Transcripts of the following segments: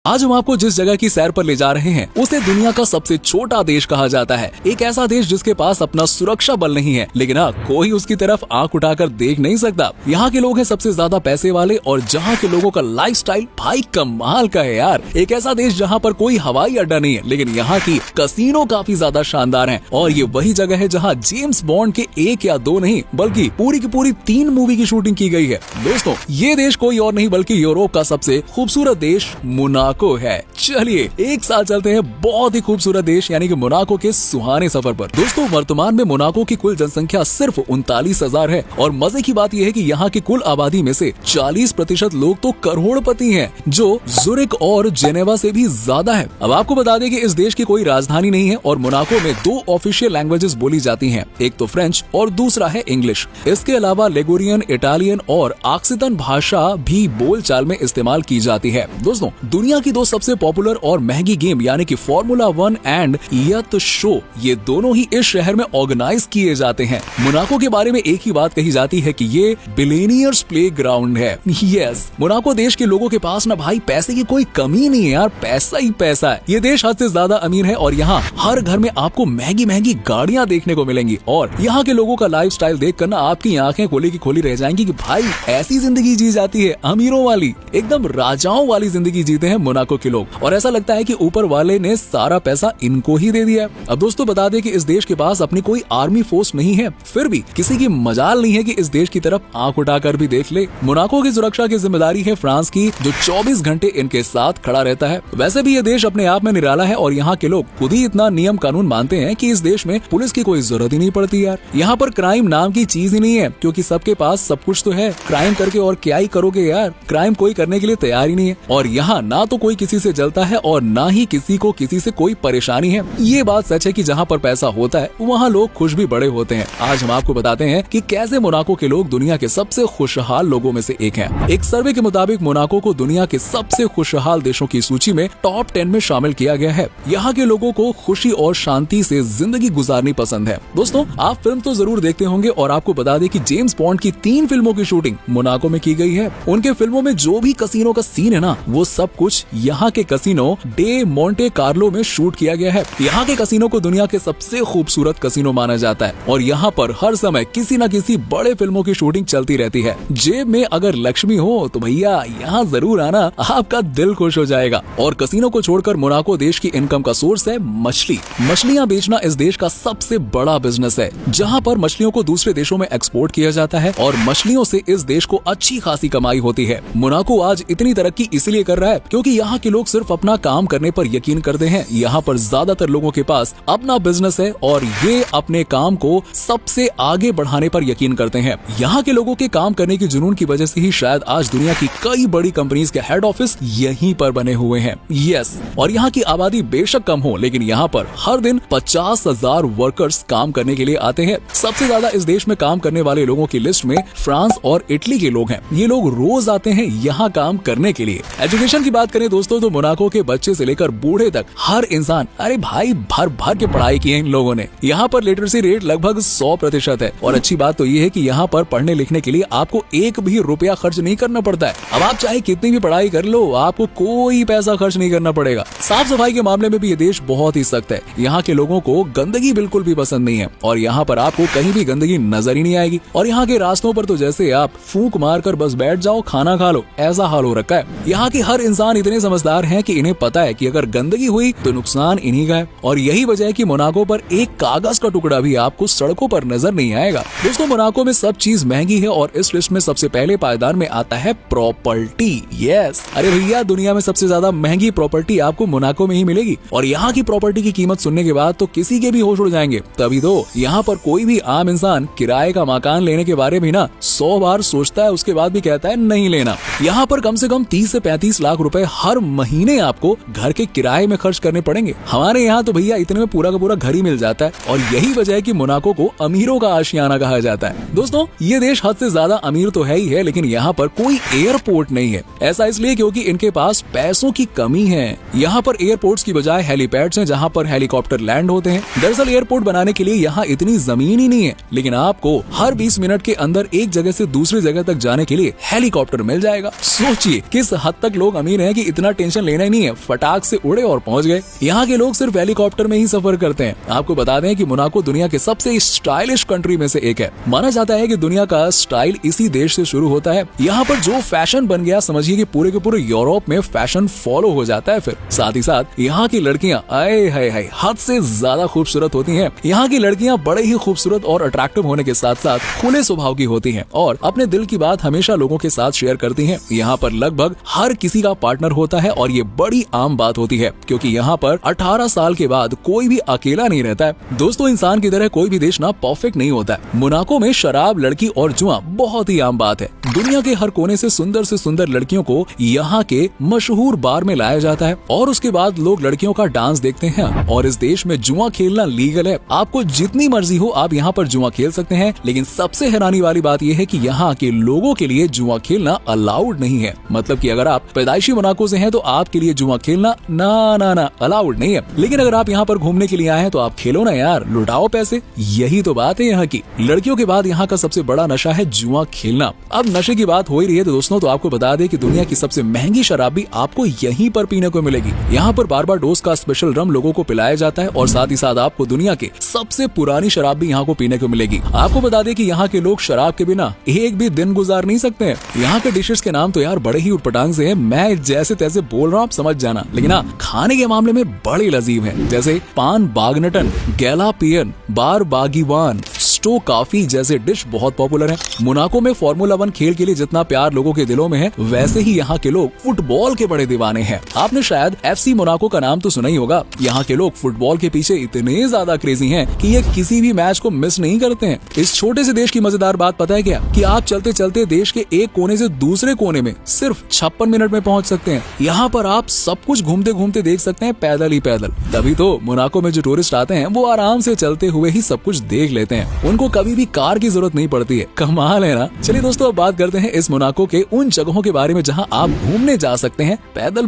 आज हम आपको जिस जगह की सैर पर ले जा रहे हैं उसे दुनिया का सबसे छोटा देश कहा जाता है। एक ऐसा देश जिसके पास अपना सुरक्षा बल नहीं है, लेकिन हाँ, कोई उसकी तरफ आंख उठाकर देख नहीं सकता। यहाँ के लोग हैं सबसे ज्यादा पैसे वाले और जहाँ के लोगों का लाइफस्टाइल भाई कमाल का है यार। एक ऐसा देश जहाँ पर कोई हवाई अड्डा नहीं है, लेकिन यहाँ की कसीनो काफी ज्यादा शानदार है। और ये वही जगह है जहाँ जेम्स बॉन्ड के 1 या 2 नहीं बल्कि पूरी की पूरी 3 मूवी की शूटिंग की गई है। दोस्तों, ये देश कोई और नहीं बल्कि यूरोप का सबसे खूबसूरत देश मोनाको है। चलिए एक साथ चलते हैं बहुत ही खूबसूरत देश यानी कि मोनाको के सुहाने सफर पर। दोस्तों, वर्तमान में मोनाको की कुल जनसंख्या सिर्फ 39,000 है और मजे की बात यह है कि यहाँ की कुल आबादी में से 40% लोग तो करोड़पति हैं, जो जुरिक और जेनेवा से भी ज्यादा है। अब आपको बता दें कि इस देश की कोई राजधानी नहीं है और मोनाको में 2 ऑफिशियल लैंग्वेजेस बोली जाती हैं, एक तो फ्रेंच और दूसरा है इंग्लिश। इसके अलावा लेगोरियन, इटालियन और ऑक्सीतन भाषा भी बोलचाल में इस्तेमाल की जाती है। दोस्तों, दुनिया की 2 सबसे पॉपुलर और महंगी गेम यानी कि फॉर्मूला 1 एंड यत शो, ये दोनों ही इस शहर में ऑर्गेनाइज किए जाते हैं। मोनाको के बारे में एक ही बात कही जाती है कि ये बिलियनियर्स प्ले ग्राउंड है। यस, मोनाको देश के लोगों के पास ना भाई पैसे की कोई कमी नहीं है यार, पैसा ही पैसा है। ये देश हद से ज्यादा अमीर है और यहाँ हर घर में आपको महंगी महंगी गाड़ियाँ देखने को मिलेंगी और यहाँ के लोगों का लाइफ स्टाइल देख कर ना आपकी आंखें खोली की खोली रह जाएंगी कि भाई ऐसी जिंदगी जी जाती है, अमीरों वाली, एकदम राजाओं वाली जिंदगी जीते हैं मोनाको के लोग। और ऐसा लगता है कि ऊपर वाले ने सारा पैसा इनको ही दे दिया। अब दोस्तों, बता दें कि इस देश के पास अपनी कोई आर्मी फोर्स नहीं है, फिर भी किसी की मजाल नहीं है कि इस देश की तरफ आंख उठाकर भी देख ले। मोनाको की सुरक्षा की जिम्मेदारी है फ्रांस की, जो 24 घंटे इनके साथ खड़ा रहता है। वैसे भी ये देश अपने आप में निराला है और यहाँ के लोग खुद ही इतना नियम कानून मानते हैं कि इस देश में पुलिस की कोई जरूरत ही नहीं पड़ती यार। यहाँ पर क्राइम नाम की चीज ही नहीं है, क्योंकि सबके पास सब कुछ तो है। क्राइम करके और क्या ही करोगे यार, क्राइम कोई करने के लिए तैयार ही नहीं है। और यहाँ ना तो कोई किसी से जलता है और ना ही किसी को किसी से कोई परेशानी है। ये बात सच है कि जहाँ पर पैसा होता है वहाँ लोग खुश भी बड़े होते हैं। आज हम आपको बताते हैं कि कैसे मोनाको के लोग दुनिया के सबसे खुशहाल लोगों में से एक हैं। एक सर्वे के मुताबिक मोनाको को दुनिया के सबसे खुशहाल देशों की सूची में टॉप 10 में शामिल किया गया है। यहाँ के लोगों को खुशी और शांति से जिंदगी गुजारनी पसंद है। दोस्तों, आप फिल्म तो जरूर देखते होंगे और आपको बता दें कि जेम्स बॉन्ड की 3 फिल्मों की शूटिंग मोनाको में की गई है। उनके फिल्मों में जो भी कसीनो का सीन है ना, वो सब कुछ यहाँ के कसीनो डे मोंटे कार्लो में शूट किया गया है। यहाँ के कसीनो को दुनिया के सबसे खूबसूरत कसीनो माना जाता है और यहाँ पर हर समय किसी न किसी बड़े फिल्मों की शूटिंग चलती रहती है। जेब में अगर लक्ष्मी हो तो भैया यहाँ जरूर आना, आपका दिल खुश हो जाएगा। और कसीनो को छोड़कर मोनाको देश की इनकम का सोर्स है मछली। मछलियाँ बेचना इस देश का सबसे बड़ा बिजनेस है, जहाँ पर मछलियों को दूसरे देशों में एक्सपोर्ट किया जाता है और मछलियों से इस देश को अच्छी खासी कमाई होती है। मोनाको आज इतनी तरक्की इसलिए कर रहा है क्योंकि यहाँ के लोग सिर्फ अपना काम करने पर यकीन करते हैं। यहाँ पर ज्यादातर लोगों के पास अपना बिजनेस है और ये अपने काम को सबसे आगे बढ़ाने पर यकीन करते हैं। यहाँ के लोगों के काम करने की जुनून की वजह से ही शायद आज दुनिया की कई बड़ी कंपनीज के हेड ऑफिस यहीं पर बने हुए हैं। यस, और यहाँ की आबादी बेशक कम हो, लेकिन यहाँ पर हर दिन 50,000 वर्कर्स काम करने के लिए आते हैं। सबसे ज्यादा इस देश में काम करने वाले लोगों की लिस्ट में फ्रांस और इटली के लोग हैं। ये लोग रोज आते हैं यहाँ काम करने के लिए। एजुकेशन की बात करें दोस्तों, तो मोनाको के बच्चे से लेकर बूढ़े तक हर इंसान, अरे भाई भर भर के पढ़ाई की है इन लोगों ने। यहाँ पर लिटरेसी रेट लगभग 100% है और अच्छी बात तो ये है कि यहाँ पर पढ़ने लिखने के लिए आपको 1 भी रुपया खर्च नहीं करना पड़ता है। अब आप चाहे कितनी भी पढ़ाई कर लो, आपको कोई पैसा खर्च नहीं करना पड़ेगा। साफ सफाई के मामले में भी ये देश बहुत ही सख्त है। यहाँ के लोगों को गंदगी बिल्कुल भी पसंद नहीं है और यहाँ पर आपको कहीं भी गंदगी नजर ही नहीं आएगी। और यहाँ के रास्तों पर तो जैसे आप फूंक मार कर बस बैठ जाओ, खाना खा लो, ऐसा हाल हो रखा है। यहाँ के हर इंसान इतने समझदार हैं कि इन्हें पता है कि अगर गंदगी हुई तो नुकसान इन्हीं का है और यही वजह है कि मोनाको पर एक कागज का टुकड़ा भी आपको सड़कों पर नजर नहीं आएगा। दोस्तों, मोनाको में सब चीज महंगी है और इस लिस्ट में सबसे पहले पायदान में आता है प्रॉपर्टी। यस, अरे भैया दुनिया में सबसे ज्यादा महंगी प्रॉपर्टी आपको मोनाको में ही मिलेगी और यहाँ की प्रॉपर्टी की कीमत सुनने के बाद तो किसी के भी होश उड़ जाएंगे। तभी तो यहाँ पर कोई भी आम इंसान किराए का मकान लेने के बारे में ना 100 बार सोचता है, उसके बाद भी कहता है नहीं लेना। यहाँ पर कम से कम 30 से 35 लाख रुपए हर महीने आपको घर के किराए में खर्च करने पड़ेंगे। हमारे यहाँ तो भैया इतने में पूरा का पूरा घर ही मिल जाता है और यही वजह है कि मोनाको को अमीरों का आशियाना कहा जाता है। दोस्तों, ये देश हद से ज्यादा अमीर तो है ही है, लेकिन यहाँ पर कोई एयरपोर्ट नहीं है। ऐसा इसलिए क्योंकि इनके पास पैसों की कमी है। यहाँ पर एयरपोर्ट्स की बजाय हेलीपैड्स हैं, जहाँ पर हेलीकॉप्टर लैंड होते हैं। दरअसल एयरपोर्ट बनाने के लिए यहाँ इतनी जमीन ही नहीं है, लेकिन आपको हर 20 मिनट के अंदर एक जगह से दूसरी जगह तक जाने के लिए हेलीकॉप्टर मिल जाएगा। सोचिए किस हद तक लोग अमीर हैं कि इतना टेंशन लेना ही नहीं है, फटाक से उड़े और पहुंच गए। यहाँ के लोग सिर्फ हेलीकॉप्टर में ही सफर करते हैं। आपको बता दें कि मोनाको दुनिया के सबसे स्टाइलिश कंट्री में से एक है। माना जाता है कि दुनिया का स्टाइल इसी देश से शुरू होता है। यहाँ पर जो फैशन बन गया, समझिए कि पूरे के पूरे यूरोप में फैशन फॉलो हो जाता है। फिर साथ ही साथ यहाँ की लड़कियां आए हाय हद से ज्यादा खूबसूरत होती हैं। यहाँ की लड़कियां बड़े ही खूबसूरत और अट्रैक्टिव होने के साथ साथ खुले स्वभाव की होती हैं और अपने दिल की बात हमेशा लोगों के साथ शेयर करती हैं। यहाँ पर लगभग हर किसी का पार्टनर होता है और ये बड़ी आम बात होती है, क्योंकि यहाँ पर 18 साल के बाद कोई भी अकेला नहीं रहता है। दोस्तों, इंसान की तरह कोई भी देश ना परफेक्ट नहीं होता है। मोनाको में शराब, लड़की और जुआ बहुत ही आम बात है। दुनिया के हर कोने से सुंदर लड़कियों को यहाँ के मशहूर बार में लाया जाता है और उसके बाद लोग लड़कियों का डांस देखते हैं। और इस देश में जुआ खेलना लीगल है। आपको जितनी मर्जी हो आप यहाँ पर जुआ खेल सकते हैं, लेकिन सबसे हैरानी वाली बात यह है कि यहाँ के लोगों के लिए जुआ खेलना अलाउड नहीं है। मतलब कि अगर आप पैदाइशी मोनाको से हैं तो आपके लिए जुआ खेलना ना अलाउड नहीं है। लेकिन अगर आप यहाँ पर घूमने के लिए आए हैं तो आप खेलो ना यार, लुटाओ पैसे। यही तो बात है यहाँ की। लड़कियों के बाद यहाँ का सबसे बड़ा नशा है जुआ खेलना। अब नशे की बात हो ही रही है तो दोस्तों, तो आपको बता दें कि दुनिया की सबसे महंगी शराब भी आपको यहीं पर पीने को मिलेगी। यहाँ पर बारबाडोस का स्पेशल रम लोगों को पिलाया जाता है और साथ ही साथ आपको दुनिया के सबसे पुरानी शराब भी यहाँ को पीने को मिलेगी। आपको बता दें कि यहाँ के लोग शराब के बिना एक भी दिन गुजार नहीं सकते हैं। यहाँ के डिशेस के नाम तो यार बड़े ही उटपटांग से हैं। मैं जैसे तैसे बोल रहा हूँ, आप समझ जाना। लेकिन खाने के मामले में बड़े लजीब हैं, जैसे पान बागनटन, गैलापियन, बार बागीवान, स्टो काफी जैसे डिश बहुत पॉपुलर है। मोनाको में फार्मूला 1 खेल के लिए जितना प्यार लोगों के दिलों में है, वैसे ही यहाँ के लोग फुटबॉल के बड़े दीवाने हैं। आपने शायद FC मोनाको का नाम तो सुना ही होगा। यहाँ के लोग फुटबॉल के पीछे इतने ज्यादा क्रेजी हैं कि ये किसी भी मैच को मिस नहीं करते हैं। इस छोटे से देश की मजेदार बात पता है क्या, कि आप चलते चलते देश के एक कोने से दूसरे कोने में सिर्फ 56 मिनट में पहुँच सकते हैं। यहाँ पर आप सब कुछ घूमते घूमते देख सकते हैं, पैदल ही पैदल। तभी तो मोनाको में जो टूरिस्ट आते हैं वो आराम से चलते हुए ही सब कुछ देख लेते हैं। उनको कभी भी कार की जरूरत नहीं पड़ती है। कमाल है ना। चलिए दोस्तों, अब बात करते हैं इस मोनाको के उन जगहों के बारे में जहाँ आप घूमने जा सकते हैं पैदल।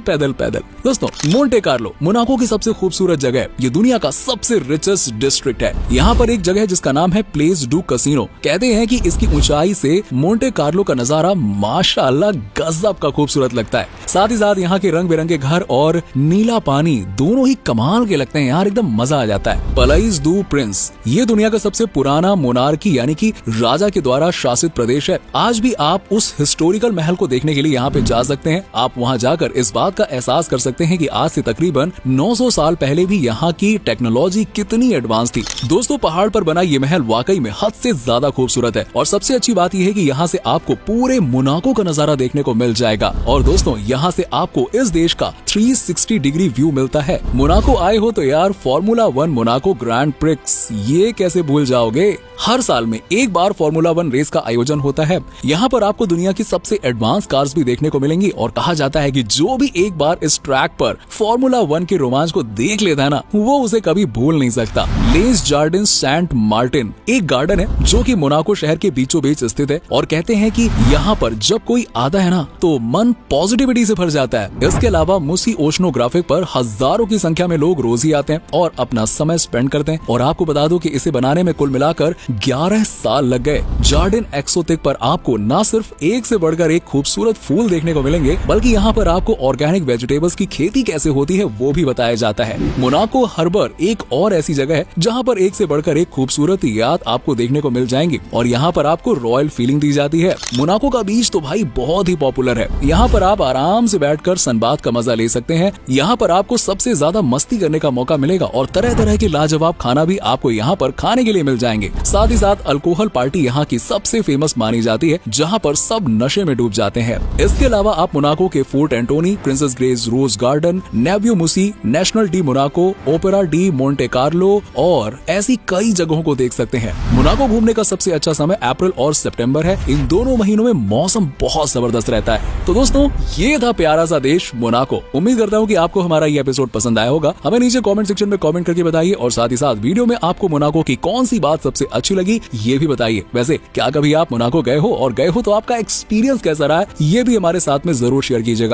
दोस्तों, मोंटे कार्लो मोनाको की सबसे खूबसूरत जगह है। ये दुनिया का सबसे रिचेस्ट डिस्ट्रिक्ट है। यहाँ पर एक जगह है जिसका नाम है प्लेस डू कसिनो। कहते हैं कि इसकी ऊंचाई से मोंटे कार्लो का नजारा माशाअल्लाह गजब का खूबसूरत लगता है। साथ ही साथ यहाँ के रंग बिरंगे घर और नीला पानी दोनों ही कमाल के लगते हैं यार, एकदम मजा आ जाता है। पलाइस डू प्रिंस ये दुनिया का सबसे पुराना मोनार्की यानी कि राजा के द्वारा शासित प्रदेश है। आज भी आप उस हिस्टोरिकल महल को देखने के लिए यहाँ पे जा सकते हैं। आप वहाँ जाकर इस बात का एहसास कर सकते हैं कि आज से तकरीबन 900 साल पहले भी यहाँ की टेक्नोलॉजी कितनी एडवांस थी। दोस्तों, पहाड़ पर बना ये महल वाकई में हद से ज्यादा खूबसूरत है और सबसे अच्छी बात यह है कि यहाँ से आपको पूरे मोनाको का नजारा देखने को मिल जाएगा। और दोस्तों, यहाँ से आपको इस देश का 360 डिग्री व्यू मिलता है। मोनाको आए हो तो यार फार्मूला 1 मोनाको ग्रैंड प्रिक्स ये कैसे भूल जाओगे। हर साल में एक बार फार्मूला 1 रेस का आयोजन होता है। यहाँ पर आपको दुनिया की सबसे एडवांस कार्स भी देखने को मिलेंगी और कहा जाता है कि जो भी एक बार इस ट्रैक पर फार्मूला 1 के रोमांच को देख लेता है ना, वो उसे कभी भूल नहीं सकता। लेस जार्डिन सेंट मार्टिन एक गार्डन है जो कि मोनाको शहर के बीचों बीच स्थित है और कहते हैं कि यहाँ पर जब कोई आता है ना तो मन पॉजिटिविटी से भर जाता है। इसके अलावा मुसी ओशनोग्राफिक पर हजारों की संख्या में लोग रोज ही आते हैं और अपना समय स्पेंड करते हैं। और आपको बता दो कि इसे बनाने में कुल मिलाकर 11 साल लग गए। जार्डिन एक्सोटिक पर आपको न सिर्फ एक से बढ़कर एक खूबसूरत फूल देखने को मिलेंगे, बल्कि यहाँ पर आपको ऑर्गेनिक वेजिटेबल्स की खेती कैसे होती है वो भी बताया जाता है। मोनाको हार्बर एक और ऐसी जगह है जहाँ पर एक से बढ़कर एक खूबसूरत याद आपको देखने को मिल जाएंगी और यहाँ पर आपको रॉयल फीलिंग दी जाती है। मोनाको का बीच तो भाई बहुत ही पॉपुलर है। यहाँ पर आप आराम से बैठकर सनबाथ का मजा ले सकते हैं। यहाँ पर आपको सबसे ज्यादा मस्ती करने का मौका मिलेगा और तरह तरह के लाजवाब खाना भी आपको यहाँ पर खाने के लिए मिल जाएंगे। साथ ही साथ अल्कोहल पार्टी यहाँ की सबसे फेमस मानी जाती है, जहाँ पर सब नशे में डूब जाते हैं। इसके अलावा आप मोनाको के Fort Antoine, Princess Grace Rose Garden, Nouveau Musée, National de Monaco, Opera de Monte Carlo और ऐसी कई जगहों को देख सकते हैं। मोनाको घूमने का सबसे अच्छा समय अप्रैल और सितंबर है। इन दोनों महीनों में मौसम बहुत जबरदस्त रहता है। तो दोस्तों, ये था प्यारा सा देश मोनाको। उम्मीद करता हूँ कि आपको हमारा ये एपिसोड पसंद आया होगा। हमें नीचे कमेंट सेक्शन में कमेंट करके बताइए और साथ ही साथ वीडियो में आपको मोनाको की कौन सी बात सबसे अच्छी लगी ये भी बताइए। वैसे क्या कभी आप मोनाको गए हो और गए हो तो आपका एक्सपीरियंस कैसा रहा है ये भी हमारे साथ में जरूर शेयर कीजिएगा।